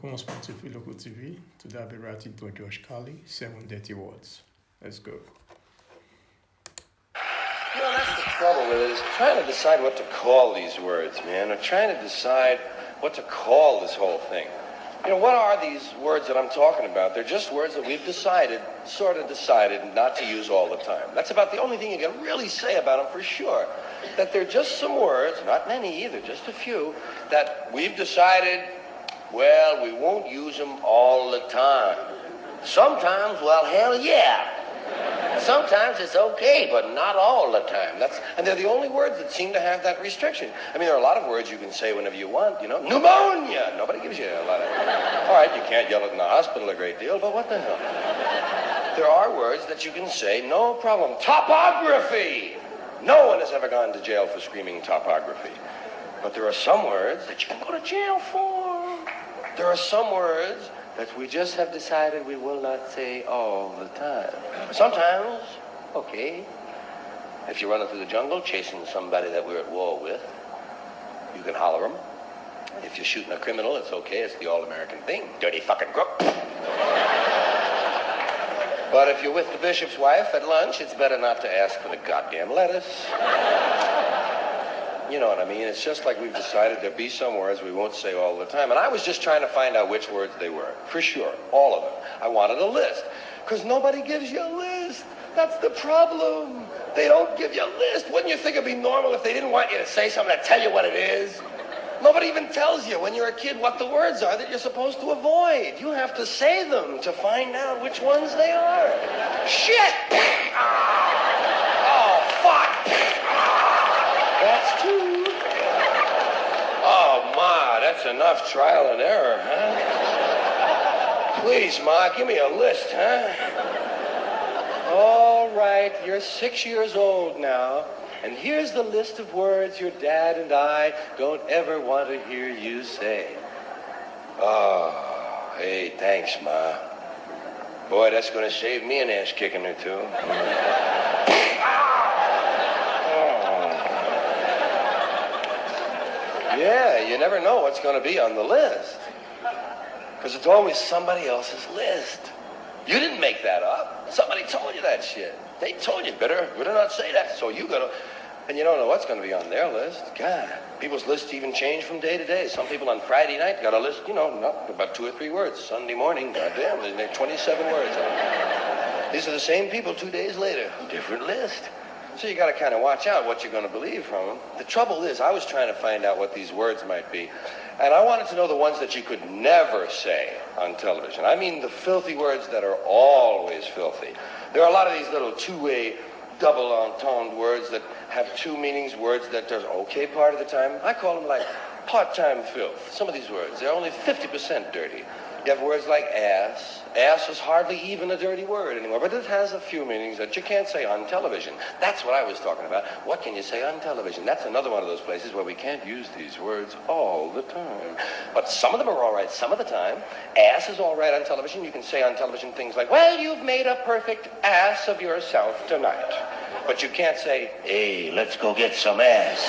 Comment sportif et local TV. Today I'll be writing to Josh Carlin 7 dirty words. Let's go. That's the trouble is trying to decide what to call these words, man, or trying to decide what to call this whole thing. What are these words that I'm talking about? They're just words that we've sort of decided not to use all the time. That's about the only thing you can really say about them for sure. That they're just some words, not many either, just a few, that we've decided, well, we won't use them all the time. Sometimes, well, hell yeah. Sometimes it's okay, but not all the time. And they're the only words that seem to have that restriction. There are a lot of words you can say whenever you want, Pneumonia! Nobody gives you a lot of... All right, you can't yell it in the hospital a great deal, but what the hell? There are words that you can say, no problem. Topography! No one has ever gone to jail for screaming topography. But there are some words that you can go to jail for. There are some words that we just have decided we will not say all the time. Sometimes, okay. If you're running through the jungle chasing somebody that we're at war with, you can holler them. If you're shooting a criminal, it's okay. It's the all-American thing. Dirty fucking crook. But if you're with the bishop's wife at lunch, it's better not to ask for the goddamn lettuce. You know what I mean? It's just like we've decided there'll be some words we won't say all the time. And I was just trying to find out which words they were. For sure. All of them. I wanted a list. Because nobody gives you a list. That's the problem. They don't give you a list. Wouldn't you think it'd be normal if they didn't want you to say something to tell you what it is? Nobody even tells you when you're a kid what the words are that you're supposed to avoid. You have to say them to find out which ones they are. Shit! Oh, fuck! That's two. Oh, Ma, that's enough trial and error, huh? Please, Ma, give me a list, huh? All right, you're 6 years old now, and here's the list of words your dad and I don't ever want to hear you say. Oh, hey, thanks, Ma. Boy, that's going to save me an ass kicking or two. Yeah, you never know what's going to be on the list. Because it's always somebody else's list. You didn't make that up. Somebody told you that shit. They told you, better not say that. So you got to... And you don't know what's going to be on their list. God, people's lists even change from day to day. Some people on Friday night got a list, not about 2 or 3 words. Sunday morning, goddamn, there's 27 words. These are the same people 2 days later. Different list. So you got to kind of watch out what you're going to believe from them. The trouble is, I was trying to find out what these words might be. And I wanted to know the ones that you could never say on television. I mean the filthy words that are always filthy. There are a lot of these little two-way, double entendre words that have 2 meanings, words that are okay part of the time. I call them like part-time filth. Some of these words, they're only 50% dirty. You have words like ass. Ass is hardly even a dirty word anymore, but it has a few meanings that you can't say on television. That's what I was talking about. What can you say on television? That's another one of those places where we can't use these words all the time. But some of them are all right some of the time. Ass is all right on television. You can say on television things like, well, you've made a perfect ass of yourself tonight. But you can't say, hey, let's go get some ass.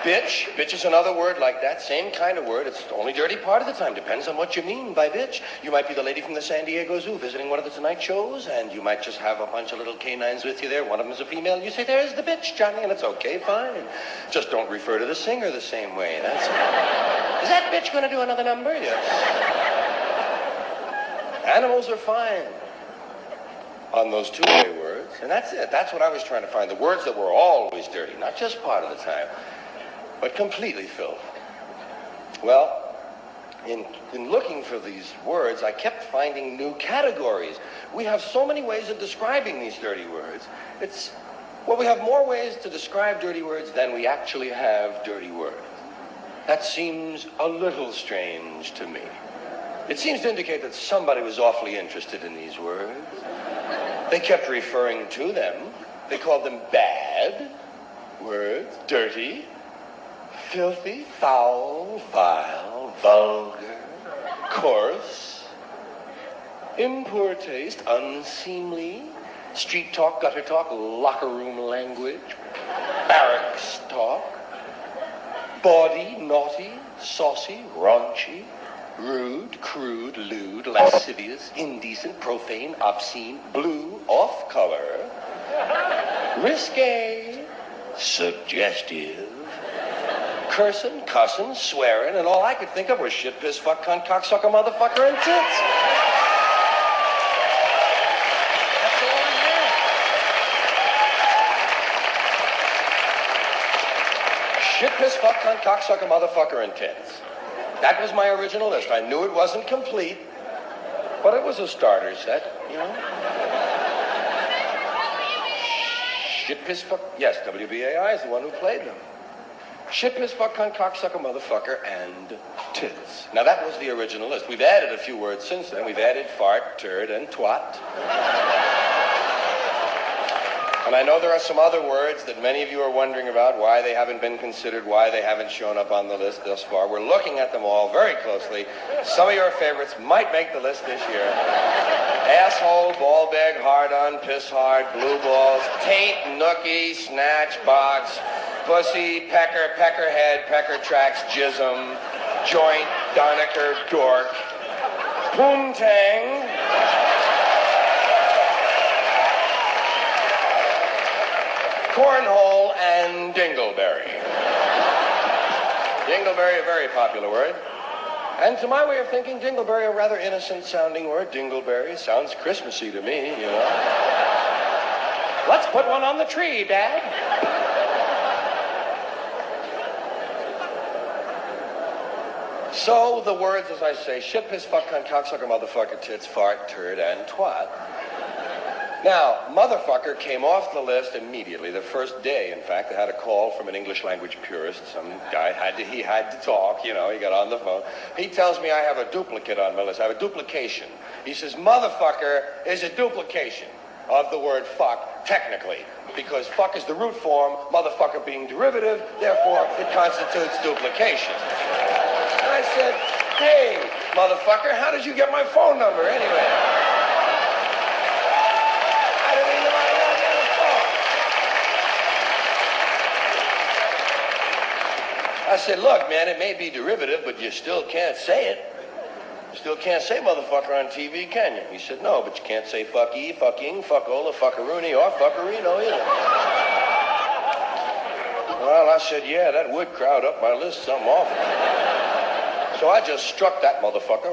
Bitch. Bitch is another word like that. Same kind of word. It's only dirty part of the time. Depends on what you mean by bitch. You might be the lady from the San Diego Zoo visiting one of the Tonight shows, and you might just have a bunch of little canines with you there. One of them is a female, and you say, there's the bitch, Johnny, and it's okay, fine. Just don't refer to the singer the same way. That's all. Is that bitch going to do another number? Yes. Animals are fine on those two-way words, and that's it. That's what I was trying to find. The words that were always dirty, not just part of the time, but completely filth. Well, in looking for these words, I kept finding new categories. We have so many ways of describing these dirty words. We have more ways to describe dirty words than we actually have dirty words. That seems a little strange to me. It seems to indicate that somebody was awfully interested in these words. They kept referring to them. They called them bad words, dirty, filthy, foul, vile, vulgar, coarse, in poor taste, unseemly, Street talk, gutter talk, locker room language, barracks talk, bawdy, naughty, saucy, raunchy, rude, crude, lewd, lascivious, indecent, profane, obscene, blue, off-color, risque, suggestive, cursing, cussing, swearing, and all I could think of was shit, piss, fuck, cunt, cocksucker, motherfucker, and tits. That's all I had. Shit, piss, fuck, cunt, cocksucker, motherfucker, and tits. That was my original list. I knew it wasn't complete, but it was a starter set, you know? Shit, piss, fuck. Yes, WBAI is the one who played them. Shit, piss, fuck, cunt, cocksucker, motherfucker, and tits. Now, that was the original list. We've added a few words since then. We've added fart, turd, and twat. And I know there are some other words that many of you are wondering about, why they haven't been considered, why they haven't shown up on the list thus far. We're looking at them all very closely. Some of your favorites might make the list this year. Asshole, ball bag, hard-on, piss hard, blue balls, taint, nookie, snatch, box, pussy, pecker, peckerhead, pecker tracks, jism, joint, Donecker, dork, poontang, cornhole, and dingleberry. Dingleberry, a very popular word. And to my way of thinking, dingleberry, a rather innocent-sounding word. Dingleberry sounds Christmassy to me, you know. Let's put one on the tree, Dad. So the words, as I say, shit, piss, fuck, cunt, cocksucker, motherfucker, tits, fart, turd, and twat. Now, motherfucker came off the list immediately, the first day, in fact. I had a call from an English language purist. Some guy he had to talk, you know, he got on the phone. He tells me I have a duplicate on my list. I have a duplication. He says, motherfucker is a duplication of the word fuck, technically, because fuck is the root form, motherfucker being derivative, therefore it constitutes duplication. And I said, hey, motherfucker, how did you get my phone number anyway? I said, look, man, it may be derivative, but you still can't say it. You still can't say motherfucker on TV, can you? He said, no, but you can't say fucky, fucking, fuckola, fuckaroony, or fuckerino either. Well, I said, yeah, that would crowd up my list something awful. So I just struck that motherfucker,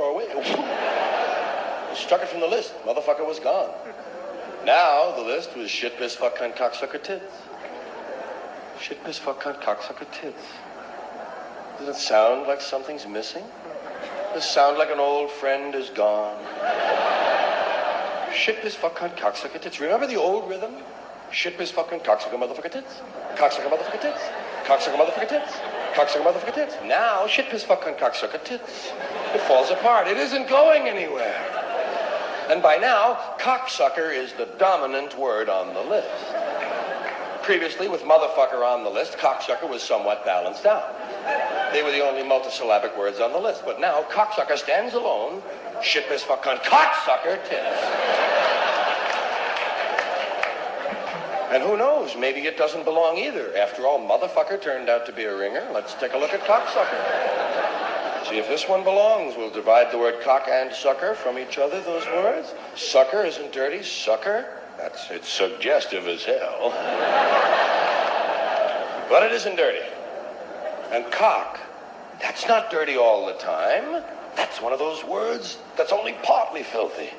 struck it from the list. Motherfucker was gone. Now the list was shit, piss, fuck, cunt, cocksucker, tits. Shit, piss, fuck, cunt, cocksucker, tits. Does it sound like something's missing? Does it sound like an old friend is gone? Shit, piss, fuck, cunt, cocksucker, tits. Remember the old rhythm? Shit, piss, fuck, cunt, cocksucker, motherfucker, tits. Cocksucker, motherfucker, tits. Cocksucker, motherfucker, tits. Cocksucker, motherfucker, tits. Now, shit, piss, fuck, cunt, cocksucker, tits. It falls apart. It isn't going anywhere. And by now, cocksucker is the dominant word on the list. Previously, with motherfucker on the list, cocksucker was somewhat balanced out. They were the only multisyllabic words on the list. But now, cocksucker stands alone. Shit, piss, fuck, cunt, cocksucker, tits. And who knows, maybe it doesn't belong either. After all, motherfucker turned out to be a ringer. Let's take a look at cocksucker. See if this one belongs. We'll divide the word cock and sucker from each other, those words. Sucker isn't dirty. Sucker, it's suggestive as hell. But it isn't dirty. And cock, that's not dirty all the time. That's one of those words that's only partly filthy.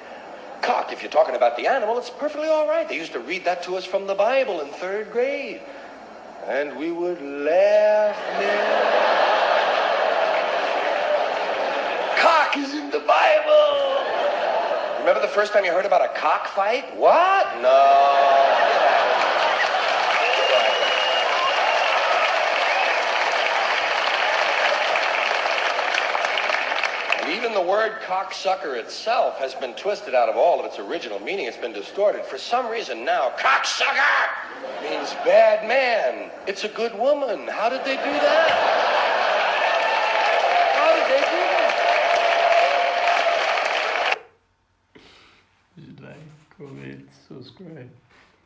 Cock, if you're talking about the animal, it's perfectly all right. They used to read that to us from the Bible in 3rd grade. And we would laugh. Cock is in the Bible. Remember the first time you heard about a cockfight? What? No. Even the word cocksucker itself has been twisted out of all of its original meaning. It's been distorted. For some reason now, cocksucker means bad man. It's a good woman. How did they do that? How did they do that? comment, subscribe.